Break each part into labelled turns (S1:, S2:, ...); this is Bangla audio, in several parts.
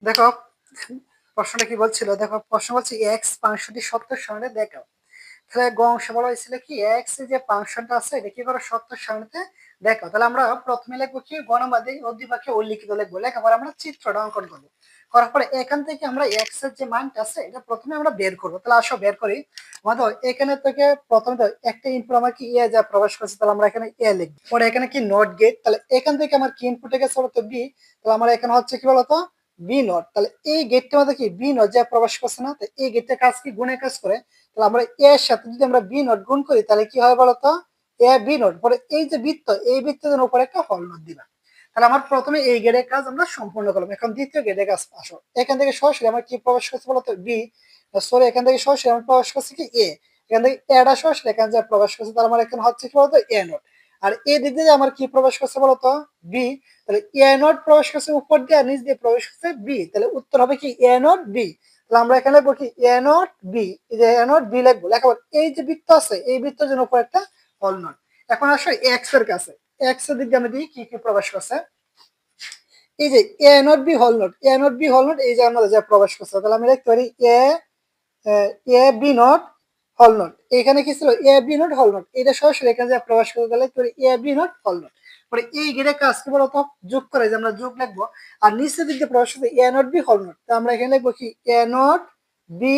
S1: দেখো প্রশ্নটা কি বলছিল, দেখো প্রশ্ন বলছে এক্স ফাংশনটি সত্য সারণীতে দেখাও। তাহলে গ অংশে বলা হয়েছিল কি এক্স যে ফাংশনটা আছে এটা কি করে সত্য সারণীতে দেখাও। তাহলে আমরা প্রথমে লিখবো কি গণবাদী অধিবাক্যে উল্লিখিত লিখবো, লেখার পর আমরা চিত্রটা অঙ্কন করবো। করার পরে এখান থেকে আমরা এক্স এর যে মানটা আছে এটা প্রথমে আমরা বের করবো। তাহলে আসো বের করি। আমাদের এখানে থেকে প্রথমে তো একটা ইনপুট আমার কি এ যা প্রবেশ করছে, তাহলে আমরা এখানে এ লিখবো। পরে এখানে কি নট গেট, তাহলে এখান থেকে আমার কি ইনপুটে গেছে বলতো বি, তাহলে আমার এখানে হচ্ছে কি বলতো বি নট। তাহলে এই গেটটার মধ্যে কি বি নট যা প্রবেশ করছে না, তো এই গেটটা কাজ কি গুণের কাজ করে। তাহলে আমরা এর সাথে যদি আমরা বি নট গুণ করি তাহলে কি হয় বলতো এ বি নট। পরে এই যে বৃত্ত, এই বৃত্তের উপরে একটা হল নোট দিবা। তাহলে আমার প্রথমে এই গেটের কাজ আমরা সম্পূর্ণ করলাম। এখন দ্বিতীয় গেটের কাজ আসো। এখান থেকে সরাসরি আমার কি প্রবেশ করছে বলতো বি, সরি এখান থেকে সরাসরি আমার প্রবেশ করছে কি এ, এখান থেকে এটা সরাসরি এখানে যা প্রবেশ করছে তাহলে আমার এখানে হচ্ছে কি বলতো এ নট। আর এই দিক দিয়ে আমার কি প্রবেশ করছে বলতো বি, তাহলে এ নট প্রবেশ করছে উপর দিয়ে আর নিচ দিয়ে প্রবেশ করছে বি, তাহলে উত্তর হবে কি এ নট বি। তাহলে আমরা এখানে লিখবো কি এ নট বি, এই যে এ নট বি লিখবো। লেখার এই যে বৃত্ত আছে এই বৃত্তের জন্য উপর একটা হল নট। এখন আসো এক্স এর কাছে, এক্স এর দিক দিয়ে আমি দিই কি কি প্রবেশ করছে। এই যে এ নট বি হল নট, এ নট বি হল নট এই যে আমাদের যা প্রবেশ করছে, তাহলে আমি লিখতে পারি এ এ বি নট হল নট। এখানে কি ছিল এ বি নট হল নট, এটা সরাসরি এখানে যা প্রবেশ করতে গেলে এ বি নট হল নট। পরে এই গেটের কাজ কি বলতো যোগ করে, যে আমরা যোগ লিখবো। আর নিচের দিক দিয়ে প্রবেশ করতে এ নট বি হল নট, তো আমরা এখানে লিখবো কি এ নট বি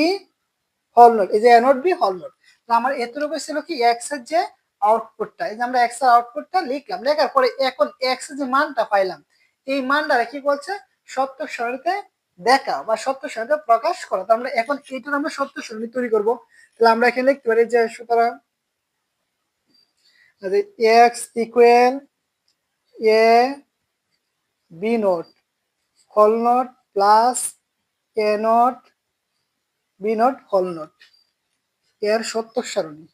S1: হল নট, এই যে এ নট বি হল নট। তো আমার এতটুকু ছিল কি এক্স এর যে আউটপুটটা, এই যে আমরা এক্স এর আউটপুটটা লিখলাম। লেখার পরে এখন এক্স এর যে মানটা পাইলাম এই মানটা কি বলছে সত্য সারণীতে দেখা বা সত্য সারণীতে প্রকাশ করা। তো আমরা এখন এইটার আমরা সত্য সারণী তৈরি করব। তাহলে আমরা এখানে লিখতে পারি যে সুতরাং X equal A B not হল not plus A not B not হল নট এর সত্য সারণী।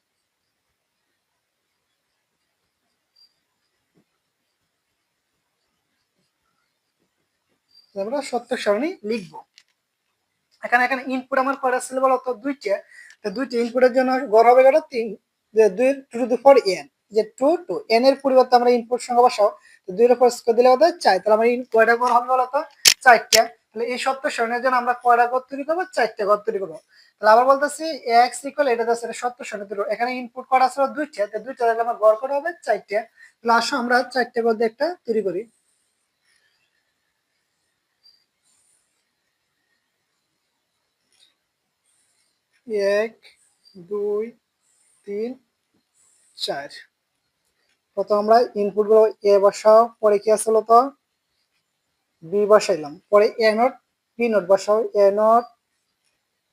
S1: আমরা সত্য সারণী লিখবো। এখানে এখানে ইনপুট আমার কয়টা ছিল বলতো দুইটা, তো দুইটা ইনপুটের জন্য গড় হবে কত তিন, যে দুই two to the four n, যে টু টু এন এর পরিবর্তে আমরা ইনপুট সংখ্যা বসাও, তো দুইয়ের উপর স্কোয়ার দিলে কত চাই, তাহলে আমার কয়টা গড় হবে বলতো চারটা। তাহলে এই সত্য সারণীর জন্য আমরা কয়টা গড় তৈরি করবো, চারটা গড় তৈরি করবো। তাহলে আবার বলতেছি এক্স ইকুয়াল এটা আছে সত্য সারণী তৈরি, এখানে ইনপুট করা ছিল দুইটা, তো দুইটা তাহলে আমার গড় করা হবে চারটা। তাহলে আসো আমরা চারটা গড় দিয়ে একটা তৈরি করি। এক, দুই, তিন, চার। প্রথম আমরা ইনপুট গুলো এ বসাও, পরে কি আসলো তো বি বসাইলাম, পরে এ নট বি নট বসাও, এ নট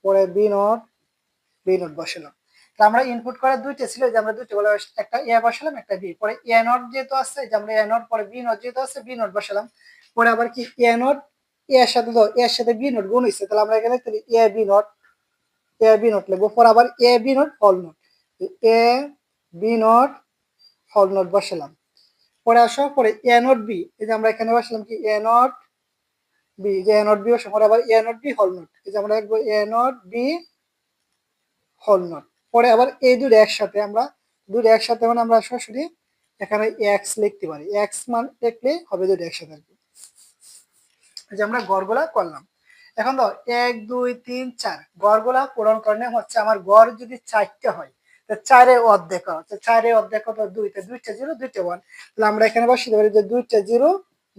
S1: পরে বি নট বসালাম। তো আমরা ইনপুট করা দুইটা ছিল, যে আমরা দুইটা বলে একটা এ বসালাম একটা বি, পরে এ নট যেহেতু আছে যে আমরা এ নট পরে বি নট যেহেতু আছে বি নট বসালাম। পরে আবার কি এ নট এর সাথে তো এর সাথে বি নট গুণ হয়েছে, তাহলে আমরা এখানে A B not A B not লিখবো। পরে আবার এ বি নট হল নট, এ বি নট হল নট বসালাম। পরে আসো পরে এ নট বি, এই যে আমরা এখানে বসালাম কি এ নট বি, যে এ নট বি বসে, পরে আবার এ নট বি হল নট, এই যে আমরা লিখবো এ নট বি হল নট। পরে আবার এই দুটো একসাথে আমরা দুটো একসাথে মানে আমরা সরাসরি এখানে এক্স লিখতে পারি, এক্স মান লিখলে হবে দুটো একসাথে আর কি। এই যে আমরা গড়গুলা করলাম। এখন তো এক দুই তিন চার গড়গুলা পূরণ করলে হচ্ছে আমার গড় যদি চারটে হয়, চারের অর্ধেক হচ্ছে, চারের অর্ধেক কত দুইটা, দুইটা জিরো দুইটা ওয়ান, তাহলে আমরা এখানে বসিয়ে পারি যে দুইটা জিরো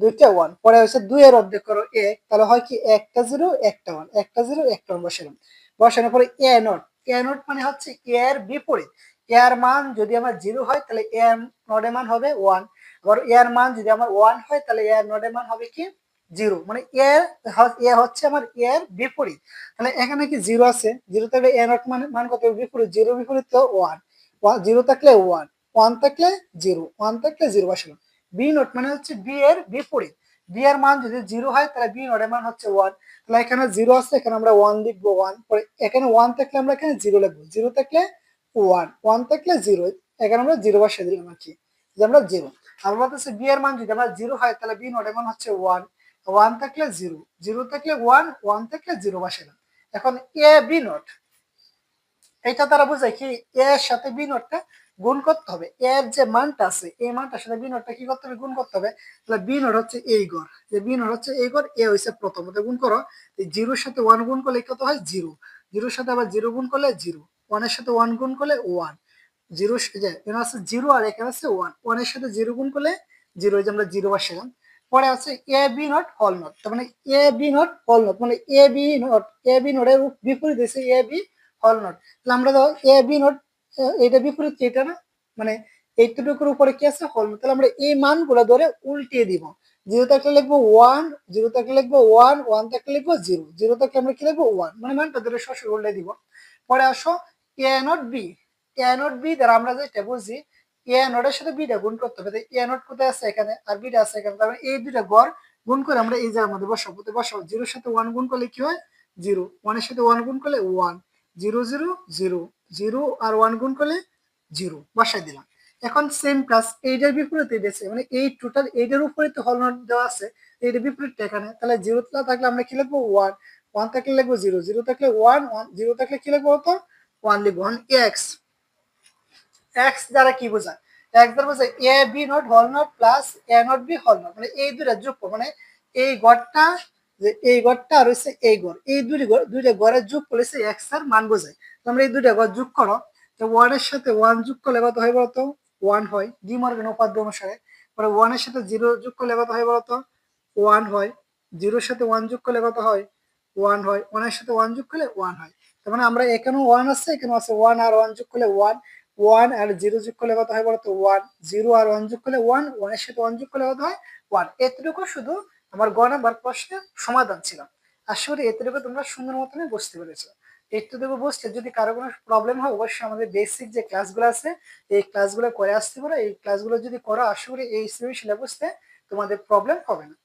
S1: দুইটা ওয়ান। পরে হচ্ছে দুই এর অর্ধেক করো এক, তাহলে হয় কি একটা জিরো একটা ওয়ান, একটা জিরো একটা ওয়ান বসালাম। বসানোর পরে এ নট, এ নট মানে হচ্ছে এর বিপরীত। এর মান যদি আমার জিরো হয় তাহলে এর নটের মান হবে ওয়ান, আবার এর মান যদি আমার ওয়ান হয় তাহলে এর নটের মান হবে কি জিরো, মানে এর এ হচ্ছে আমার এর বিপরীত। তাহলে এখানে কি জিরো আছে, জিরো থাকলে এ নট মানে মান কত বিপরীত, জিরো বিপরীত তো ওয়ান, জিরো থাকলে ওয়ান, ওয়ান থাকলে জিরো, ওয়ান থাকলে জিরো বসালাম। বি নট মানে হচ্ছে বি এর বিপরীত, বি এর মান যদি জিরো হয় তাহলে বি নট এর মান হচ্ছে ওয়ান। তাহলে এখানে জিরো আছে, এখানে আমরা ওয়ান লিখবো ওয়ান, পরে এখানে ওয়ান থাকলে আমরা এখানে জিরো লিখবো, জিরো থাকলে ওয়ান, ওয়ান থাকলে জিরো, এখানে আমরা জিরো বসিয়ে দিলাম আর কি, যে আমরা জিরো। আমরা বলতেছি বি এর মান যদি আমরা জিরো হয় তাহলে বি নট এর মান হচ্ছে ওয়ান, ওয়ান থাকলে জিরো, জিরো থাকলে ওয়ান, ওয়ান থাকলে জিরো বসালাম। এখন এ বি নট এটা তারা বোঝায় কি এ এর সাথে বি নটটা গুণ করতে হবে, এর যে মানটা আছে এই মানটার সাথে বি নোটটা কি করতে হবে, গুণ করতে হবে। তাহলে বি নোট হচ্ছে এই ঘর, যে বি নোট হচ্ছে এই ঘর, এ হচ্ছে প্রথমত গুণ করো। জিরোর সাথে ওয়ান গুণ করলে কত হয়, জিরো। জিরোর সাথে আবার জিরো গুণ করলে জিরো, ওয়ানের সাথে ওয়ান গুণ করলে ওয়ান। জিরো এখানে আছে জিরো আর এখানে আছে ওয়ান, ওয়ানের সাথে জিরো গুণ করলে জিরো, যে আমরা জিরো বসালাম। পরে আছে এ বি নট হল নট, তার মানে এ বি নট হল নট মানে এ বি নট, এ বি নোটের বিপরীত হচ্ছে এ বি হল নট। তাহলে আমরা ধরো এ বি নট, এটা বিপরীত কি, এটা না, মানে এইটুকুর উপরে কি আছে, হল নট। তাহলে আমরা এই মানগুলো ধরে উল্টিয়ে দিব। জিরো থাকলে লিখবো ওয়ান, জিরো থাকলে লিখবো ওয়ান, ওয়ান থাকলে লিখবো জিরো, জিরো থাকলে আমরা কি লিখবো ওয়ান, মানে মানটা ধরে সরাসরি উল্টে দিব। পরে আসো A not B, A not B দ্বারা আমরা যেটা বুঝি, এ নটের সাথে বিটা গুণ করতে হবে। এ নট কোথায় আছে, এখানে, আর বিটা আছে এখানে, তার মানে এই দুইটা গড় গুণ করে আমরা এই জায়গার মধ্যে বসাবো। তো বসাবো, জিরোর সাথে ওয়ান গুণ করলে কি হয়, জিরো, ওয়ানের সাথে ওয়ান গুণ করলে one, zero zero zero, zero আর ওয়ান গুণ করলে জিরো, বসাই দিলাম। এখন সেম প্লাস এইটার বিপরীতে দিয়েছে, মানে এই টোটাল এইটার উপরে তো হল নট দেওয়া আছে, এইটার বিপরীতটা এখানে, তাহলে জিরো থাকলে আমরা কি লিখবো ওয়ান, ওয়ান থাকলে লিখবো জিরো, জিরো থাকলে ওয়ান, ওয়ান জিরো থাকলে কি লিখবো তো ওয়ান লিখবো। এক্স, এক্স দ্বারা কি বোঝায়, এক্স দ্বারা বোঝায় এ বি নট হল not plus A not B হল নট, মানে এই দুইটা যোগ, মানে এই গড়টা, যে এই গড়টা আর হচ্ছে এই গড়, এই দুইটা গড়ের যোগ করলে এক্স এর মান বোঝায়। তোমরা এই দুইটা গড় যোগ করো, তো ওয়ান এর সাথে ওয়ান যোগ করলে কত হয় বলতো, ওয়ান হয় ডি মর্গান উপাদ্য অনুসারে। পরে ওয়ান এর সাথে জিরো যোগ করলে কত হয় বলতো, ওয়ান হয়। জিরোর সাথে ওয়ান যোগ করলে কত হয়, ওয়ান হয়। ওয়ানের সাথে ওয়ান যোগ করলে ওয়ান হয়। তার মানে আমরা এখানেও ওয়ান আছে, এখানেও আছে ওয়ান, আর ওয়ান যোগ করলে ওয়ান, ওয়ান আর জিরো যোগ করলে কত হয় বলতো ওয়ান, জিরো আর ওয়ান যোগ করলে ওয়ান, ওয়ানের সাথে ওয়ান যোগ করলে কত হয় ওয়ান। এতটুকু শুধু আমার গ নাম্বার প্রশ্নের সমাধান ছিল। আশা করি এতটুকু তোমরা সুন্দর মতন বুঝতে পেরেছো। এতটুকু বুঝতে যদি কারো কোনো প্রবলেম হয়, অবশ্যই আমাদের বেসিক যে ক্লাসগুলো আছে এই ক্লাসগুলো করে আসতে পারো। এই ক্লাসগুলো যদি করো, আশা করি এই সিলেবাসটা তোমাদের প্রবলেম হবে না।